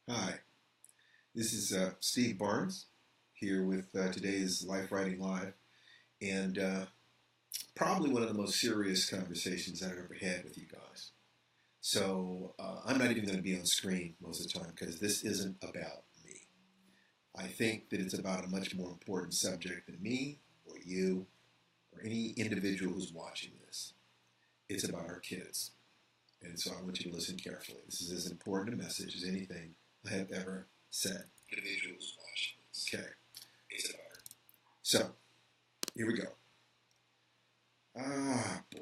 Hi, this is Steve Barnes here with today's Life Writing Live, and probably one of the most serious conversations I've ever had with you guys. So I'm not even going to be on screen most of the time because this isn't about me. I think that it's about a much more important subject than me or you or any individual who's watching this. It's about our kids. And so I want you to listen carefully. This is as important a message as anything I have ever said. Individuals watching this. Okay. It's about her. So, here we go. Ah, boy.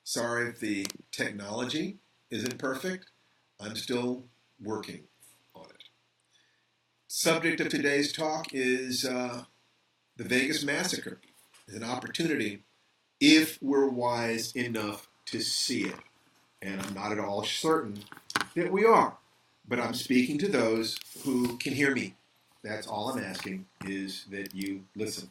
Sorry if the technology isn't perfect. I'm still working on it. Subject of today's talk is the Vegas Massacre. It's an opportunity if we're wise enough to see it. And I'm not at all certain that we are. But I'm speaking to those who can hear me. That's all I'm asking is that you listen.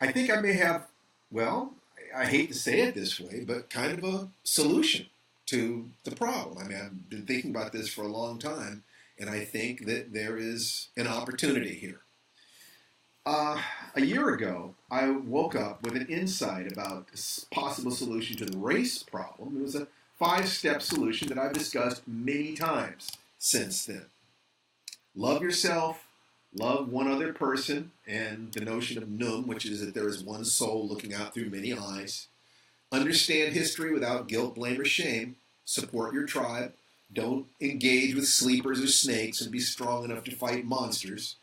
I think I may have, well, I hate to say it this way, but kind of a solution to the problem. I mean, I've been thinking about this for a long time, and I think that there is an opportunity here. A year ago, I woke up with an insight about a possible solution to the race problem. It was a five-step solution that I've discussed many times since then. Love yourself, love one other person, and the notion of num, which is that there is one soul looking out through many eyes. Understand history without guilt, blame, or shame. Support your tribe. Don't engage with sleepers or snakes and be strong enough to fight monsters.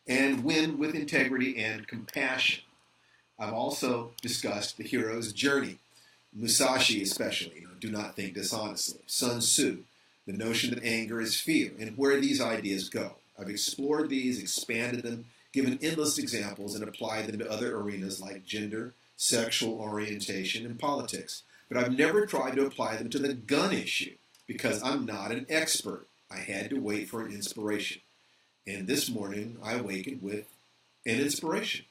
And win with integrity and compassion. I've also discussed the hero's journey. Musashi especially, do not think dishonestly. Sun Tzu, the notion that anger is fear, and where these ideas go. I've explored these, expanded them, given endless examples, and applied them to other arenas like gender, sexual orientation, and politics. But I've never tried to apply them to the gun issue because I'm not an expert. I had to wait for an inspiration. And this morning, I awakened with an inspiration.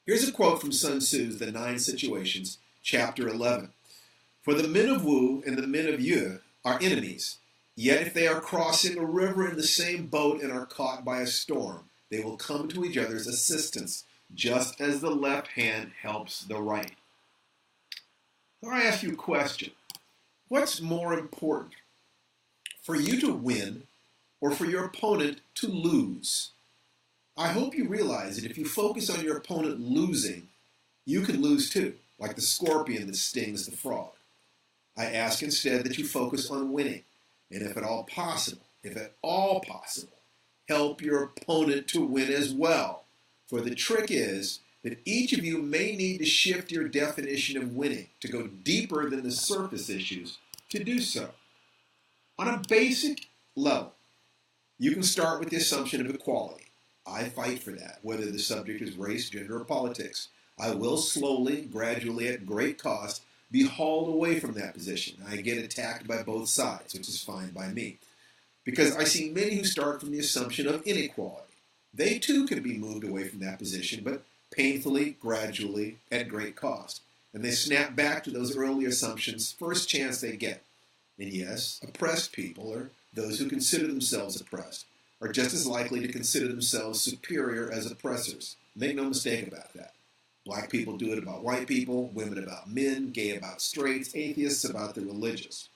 Here's a quote from Sun Tzu's The Nine Situations, Chapter 11. For the men of Wu and the men of Yu are enemies. Yet if they are crossing a river in the same boat and are caught by a storm, they will come to each other's assistance, just as the left hand helps the right. Now I ask you a question. What's more important, for you to win or for your opponent to lose? I hope you realize that if you focus on your opponent losing, you can lose too, like the scorpion that stings the frog. I ask instead that you focus on winning, and if at all possible, help your opponent to win as well. For the trick is that each of you may need to shift your definition of winning to go deeper than the surface issues to do so. On a basic level, you can start with the assumption of equality. I fight for that, whether the subject is race, gender, or politics. I will slowly, gradually, at great cost, be hauled away from that position. I get attacked by both sides, which is fine by me. Because I see many who start from the assumption of inequality. They too can be moved away from that position, but painfully, gradually, at great cost. And they snap back to those early assumptions first chance they get. And yes, oppressed people, or those who consider themselves oppressed, are just as likely to consider themselves superior as oppressors. Make no mistake about that. Black people do it about white people, women about men, gay about straights, atheists about the religious.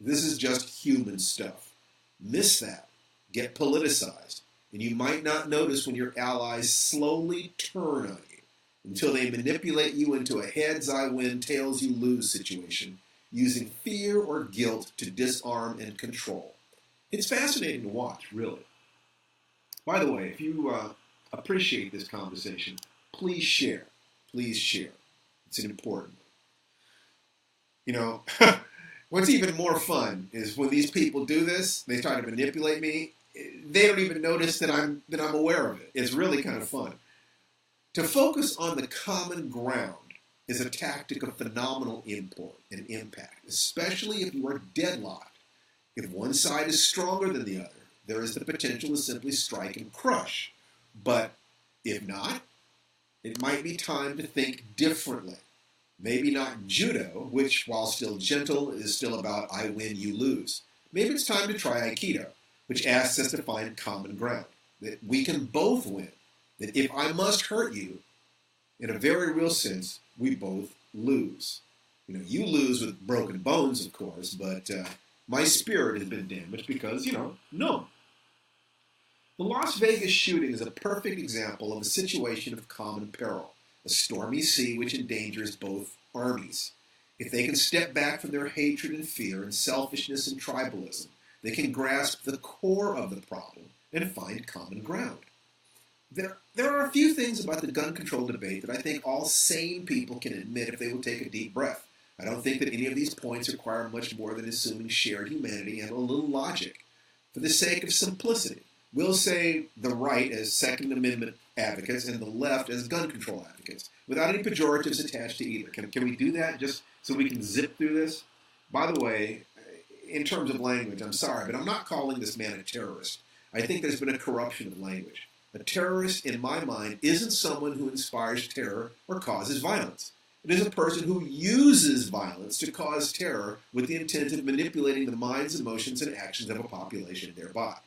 This is just human stuff. Miss that. Get politicized. And you might not notice when your allies slowly turn on you until they manipulate you into a heads-I-win, tails-you-lose situation using fear or guilt to disarm and control. It's fascinating to watch, really. By the way, if you appreciate this conversation, please share. Please share. It's an important one. You know, what's even more fun is when these people do this, they try to manipulate me. They don't even notice that I'm aware of it. It's really kind of fun. To focus on the common ground is a tactic of phenomenal import and impact, especially if you are deadlocked. If one side is stronger than the other, there is the potential to simply strike and crush. But if not, it might be time to think differently. Maybe not judo, which, while still gentle, is still about I win, you lose. Maybe it's time to try aikido, which asks us to find common ground, that we can both win, that if I must hurt you, in a very real sense, we both lose. You lose with broken bones, of course, but my spirit has been damaged because, no. The Las Vegas shooting is a perfect example of a situation of common peril, a stormy sea which endangers both armies. If they can step back from their hatred and fear and selfishness and tribalism, they can grasp the core of the problem and find common ground. There are a few things about the gun control debate that I think all sane people can admit if they will take a deep breath. I don't think that any of these points require much more than assuming shared humanity and a little logic. For the sake of simplicity, we'll say the right as Second Amendment advocates and the left as gun control advocates, without any pejoratives attached to either. Can we do that just so we can zip through this? By the way, in terms of language, I'm sorry, but I'm not calling this man a terrorist. I think there's been a corruption of language. A terrorist, in my mind, isn't someone who inspires terror or causes violence. It is a person who uses violence to cause terror with the intent of manipulating the minds, emotions, and actions of a population thereby.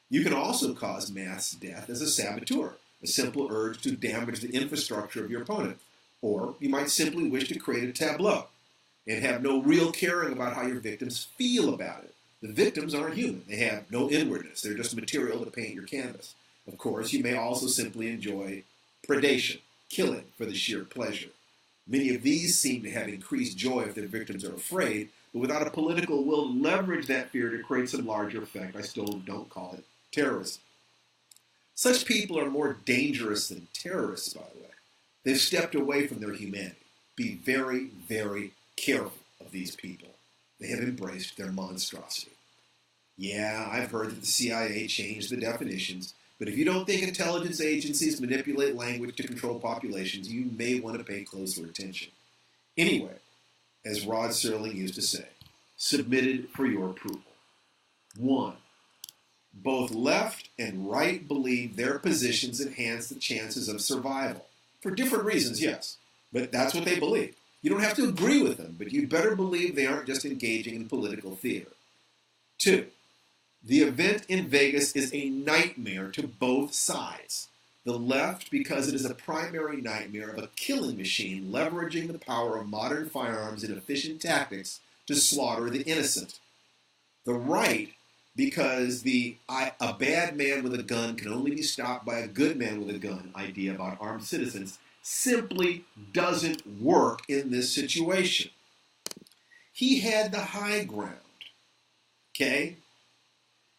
You can also cause mass death as a saboteur, a simple urge to damage the infrastructure of your opponent. Or you might simply wish to create a tableau and have no real caring about how your victims feel about it. The victims aren't human. They have no inwardness. They're just material to paint your canvas. Of course, you may also simply enjoy predation, killing for the sheer pleasure. Many of these seem to have increased joy if their victims are afraid, but without a political will to leverage that fear to create some larger effect, I still don't call it terrorism. Such people are more dangerous than terrorists, by the way. They've stepped away from their humanity. Be very, very careful of these people. They have embraced their monstrosity. Yeah, I've heard that the CIA changed the definitions, but if you don't think intelligence agencies manipulate language to control populations, you may want to pay closer attention. Anyway, as Rod Serling used to say, submitted for your approval. 1. Both left and right believe their positions enhance the chances of survival. For different reasons, yes, but that's what they believe. You don't have to agree with them, but you better believe they aren't just engaging in political theater. 2. The event in Vegas is a nightmare to both sides. The left, because it is a primary nightmare of a killing machine leveraging the power of modern firearms and efficient tactics to slaughter the innocent. The right, because a bad man with a gun can only be stopped by a good man with a gun idea about armed citizens simply doesn't work in this situation. He had the high ground, okay?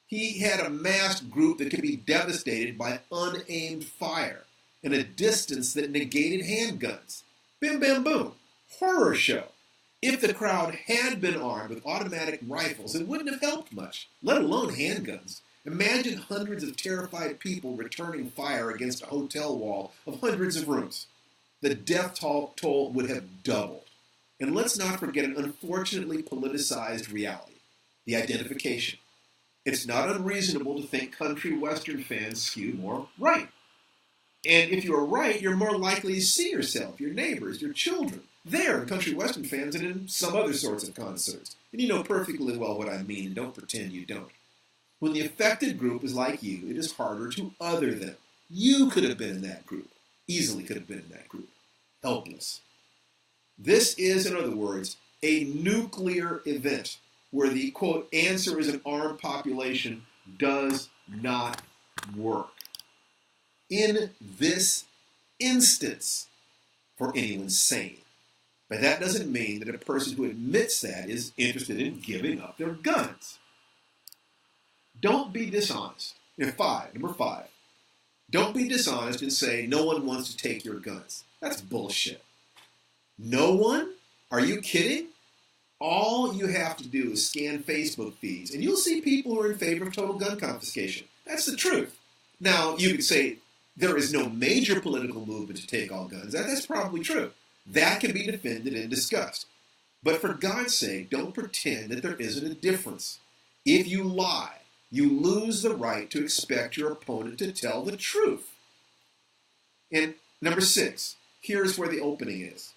He had a masked group that could be devastated by unaimed fire in a distance that negated handguns. Bim, bam, boom. Horror show. If the crowd had been armed with automatic rifles, it wouldn't have helped much, let alone handguns. Imagine hundreds of terrified people returning fire against a hotel wall of hundreds of rooms. The death toll would have doubled. And let's not forget an unfortunately politicized reality, the identification. It's not unreasonable to think country western fans skew more right. And if you're right, you're more likely to see yourself, your neighbors, your children, there in country western fans and in some other sorts of concerts. And you know perfectly well what I mean, and don't pretend you don't. When the affected group is like you, it is harder to other them. You could have been in that group, easily could have been in that group, helpless. This is, in other words, a nuclear event where the, quote, answer is an armed population does not work. In this instance, for anyone sane. But that doesn't mean that a person who admits that is interested in giving up their guns. Don't be dishonest. Number 5. Don't be dishonest and say no one wants to take your guns. That's bullshit. No one? Are you kidding? All you have to do is scan Facebook feeds, and you'll see people who are in favor of total gun confiscation. That's the truth. Now, you could say there is no major political movement to take all guns. That's probably true. That can be defended and discussed. But for God's sake, don't pretend that there isn't a difference. If you lie, you lose the right to expect your opponent to tell the truth. And number 6, here's where the opening is.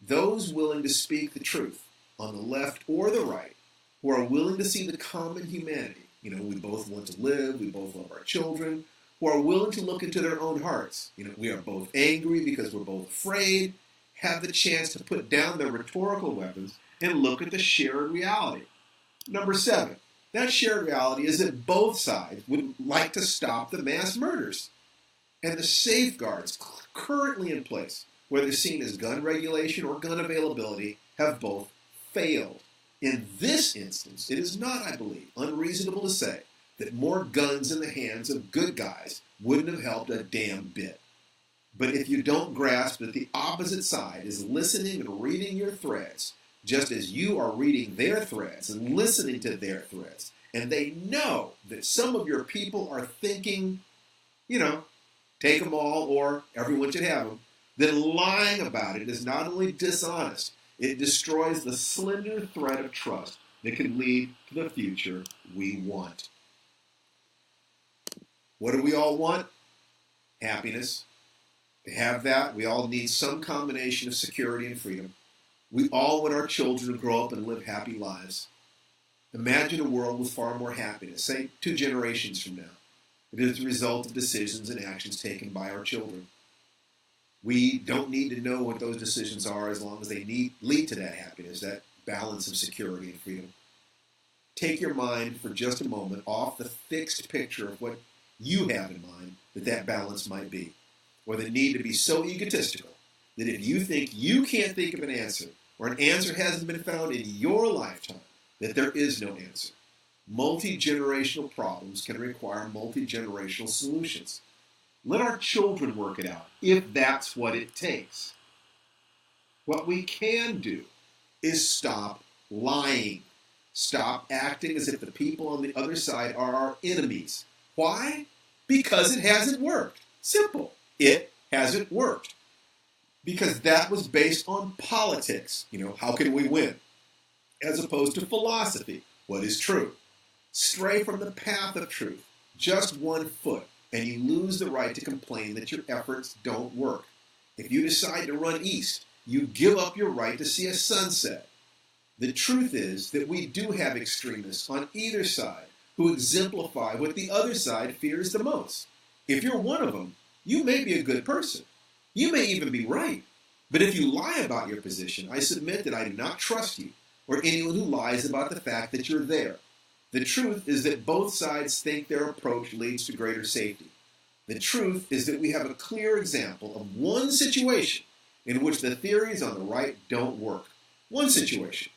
Those willing to speak the truth, on the left or the right, who are willing to see the common humanity. We both want to live, we both love our children, who are willing to look into their own hearts. We are both angry because we're both afraid, have the chance to put down their rhetorical weapons and look at the shared reality. Number 7, that shared reality is that both sides would like to stop the mass murders. And the safeguards currently in place, whether seen as gun regulation or gun availability, have both failed. In this instance, it is not, I believe, unreasonable to say that more guns in the hands of good guys wouldn't have helped a damn bit. But if you don't grasp that the opposite side is listening and reading your threads, just as you are reading their threads and listening to their threads, and they know that some of your people are thinking, take them all or everyone should have them, then lying about it is not only dishonest, it destroys the slender thread of trust that can lead to the future we want. What do we all want? Happiness. To have that, we all need some combination of security and freedom. We all want our children to grow up and live happy lives. Imagine a world with far more happiness, say 2 generations from now. It is the result of decisions and actions taken by our children. We don't need to know what those decisions are as long as they lead to that happiness, that balance of security and freedom. Take your mind for just a moment off the fixed picture of what you have in mind that balance might be, or the need to be so egotistical that if you think you can't think of an answer, or an answer hasn't been found in your lifetime, that there is no answer. Multi-generational problems can require multi-generational solutions. Let our children work it out, if that's what it takes. What we can do is stop lying. Stop acting as if the people on the other side are our enemies. Why? Because it hasn't worked. Simple. It hasn't worked. Because that was based on politics. How can we win? As opposed to philosophy. What is true? Stray from the path of truth. Just 1 foot. And you lose the right to complain that your efforts don't work. If you decide to run east, you give up your right to see a sunset. The truth is that we do have extremists on either side who exemplify what the other side fears the most. If you're one of them, you may be a good person. You may even be right. But if you lie about your position, I submit that I do not trust you or anyone who lies about the fact that you're there. The truth is that both sides think their approach leads to greater safety. The truth is that we have a clear example of one situation in which the theories on the right don't work. One situation.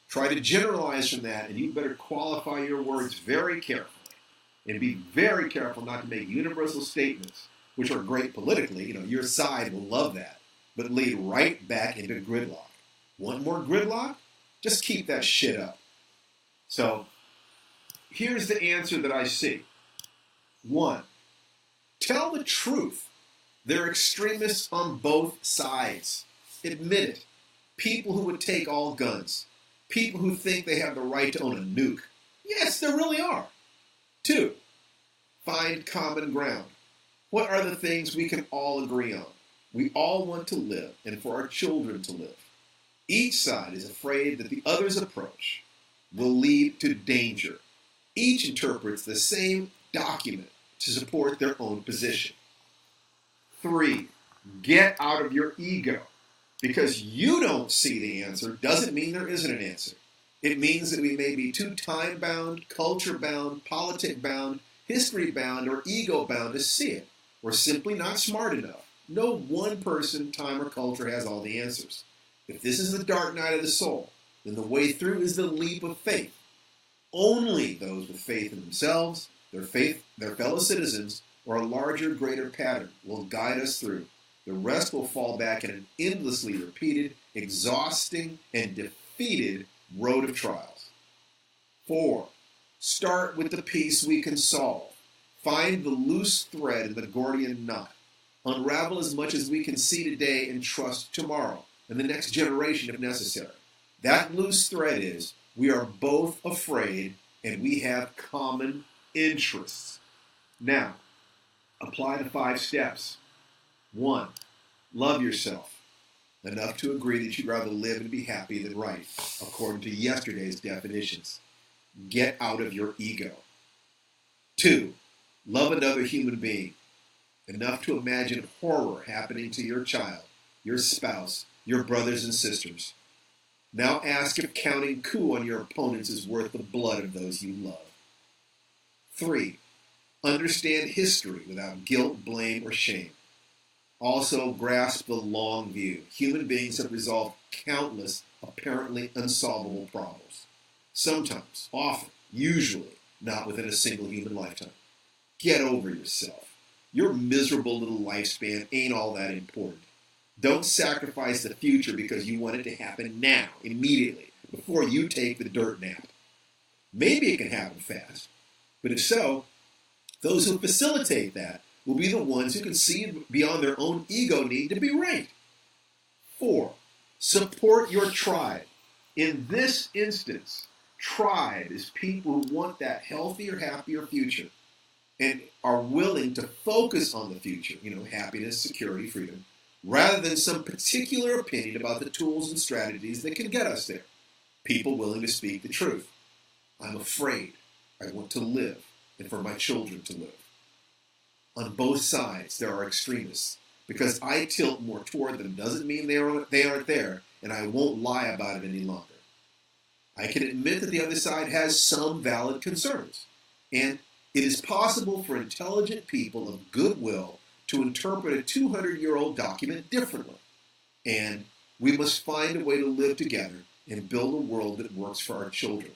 Try to generalize from that, and you better qualify your words very carefully. And be very careful not to make universal statements, which are great politically. Your side will love that, but lead right back into gridlock. Want more gridlock? Just keep that shit up. So, here's the answer that I see. 1, tell the truth. There are extremists on both sides. Admit it. People who would take all guns. People who think they have the right to own a nuke. Yes, there really are. 2, find common ground. What are the things we can all agree on? We all want to live and for our children to live. Each side is afraid that the other's approach will lead to danger. Each interprets the same document to support their own position. 3, get out of your ego. Because you don't see the answer doesn't mean there isn't an answer. It means that we may be too time-bound, culture-bound, politic-bound, history-bound, or ego-bound to see it. We're simply not smart enough. No one person, time, or culture has all the answers. If this is the dark night of the soul, then the way through is the leap of faith. Only those with faith in themselves, their fellow citizens, or a larger, greater pattern will guide us through. The rest will fall back in an endlessly repeated, exhausting, and defeated road of trials. 4, start with the piece we can solve. Find the loose thread in the Gordian knot. Unravel as much as we can see today and trust tomorrow, and the next generation if necessary. That loose thread is, we are both afraid and we have common interests. Now, apply the 5 steps. 1, love yourself. enough to agree that you'd rather live and be happy than right, according to yesterday's definitions. Get out of your ego. 2, love another human being, enough to imagine horror happening to your child, your spouse, your brothers and sisters. Now ask if counting coup on your opponents is worth the blood of those you love. 3, understand history without guilt, blame, or shame. Also grasp the long view. Human beings have resolved countless apparently unsolvable problems. Sometimes, often, usually, not within a single human lifetime. Get over yourself. Your miserable little lifespan ain't all that important. Don't sacrifice the future because you want it to happen now, immediately, before you take the dirt nap. Maybe it can happen fast, but if so, those who facilitate that will be the ones who can see beyond their own ego need to be right. 4, support your tribe. In this instance, tribe is people who want that healthier, happier future and are willing to focus on the future, happiness, security, freedom, rather than some particular opinion about the tools and strategies that can get us there. People willing to speak the truth. I'm afraid. I want to live, and for my children to live. On both sides, there are extremists. Because I tilt more toward them doesn't mean they aren't there, and I won't lie about it any longer. I can admit that the other side has some valid concerns, and it is possible for intelligent people of goodwill to interpret a 200-year-old document differently. And we must find a way to live together and build a world that works for our children.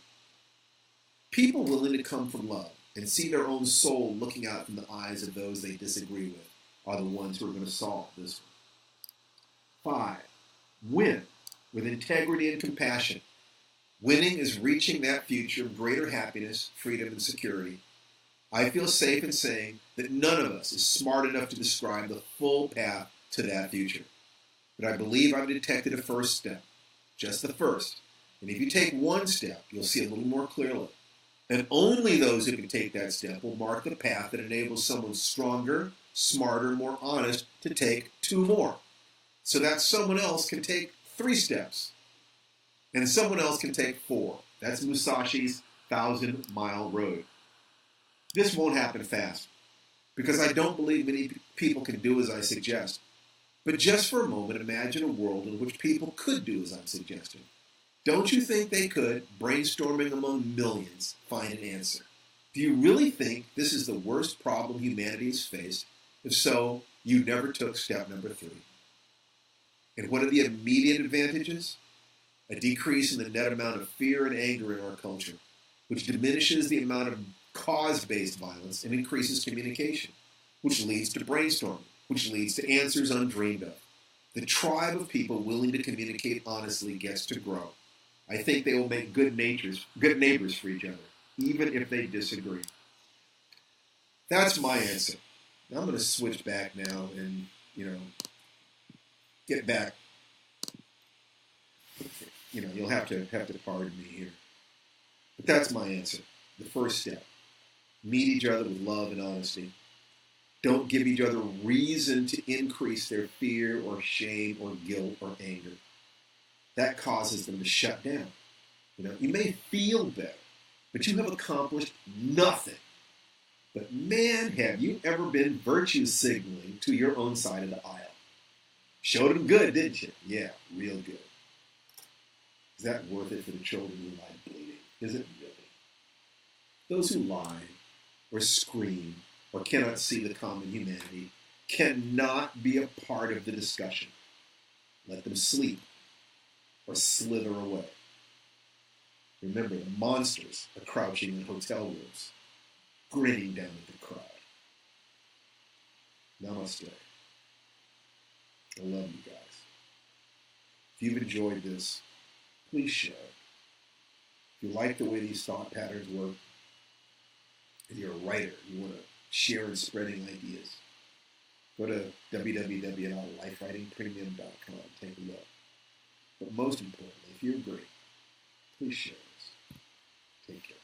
People willing to come from love and see their own soul looking out from the eyes of those they disagree with are the ones who are going to solve this one. 5, win with integrity and compassion. Winning is reaching that future of greater happiness, freedom, and security. I feel safe in saying that none of us is smart enough to describe the full path to that future. But I believe I've detected a first step, just the first. And if you take one step, you'll see a little more clearly. And only those who can take that step will mark the path that enables someone stronger, smarter, more honest to take 2 more. So that someone else can take 3 steps. And someone else can take 4. That's Musashi's 1,000-mile road. This won't happen fast, because I don't believe many people can do as I suggest. But just for a moment, imagine a world in which people could do as I'm suggesting. Don't you think they could, brainstorming among millions, find an answer? Do you really think this is the worst problem humanity has faced? If so, you never took step number 3. And what are the immediate advantages? A decrease in the net amount of fear and anger in our culture, which diminishes the amount of cause-based violence and increases communication, which leads to brainstorming, which leads to answers undreamed of. The tribe of people willing to communicate honestly gets to grow. I think they will make good neighbors for each other, even if they disagree. That's my answer. Now I'm going to switch back now and, get back. You'll have to pardon me here. But that's my answer. The first step. Meet each other with love and honesty. Don't give each other reason to increase their fear or shame or guilt or anger. That causes them to shut down. You may feel better, but you have accomplished nothing. But man, have you ever been virtue signaling to your own side of the aisle? Showed them good, didn't you? Yeah, real good. Is that worth it for the children who lie bleeding? Is it really? Those who lie or scream or cannot see the common humanity cannot be a part of the discussion. Let them sleep or slither away. Remember, the monsters are crouching in hotel rooms, grinning down at the crowd. Namaste. I love you guys. If you've enjoyed this, please share it. If you like the way these thought patterns work, and you're a writer, you want to share and spreading ideas, go to www.lifewritingpremium.com. Take a look. But most importantly, if you agree, please share this. Take care.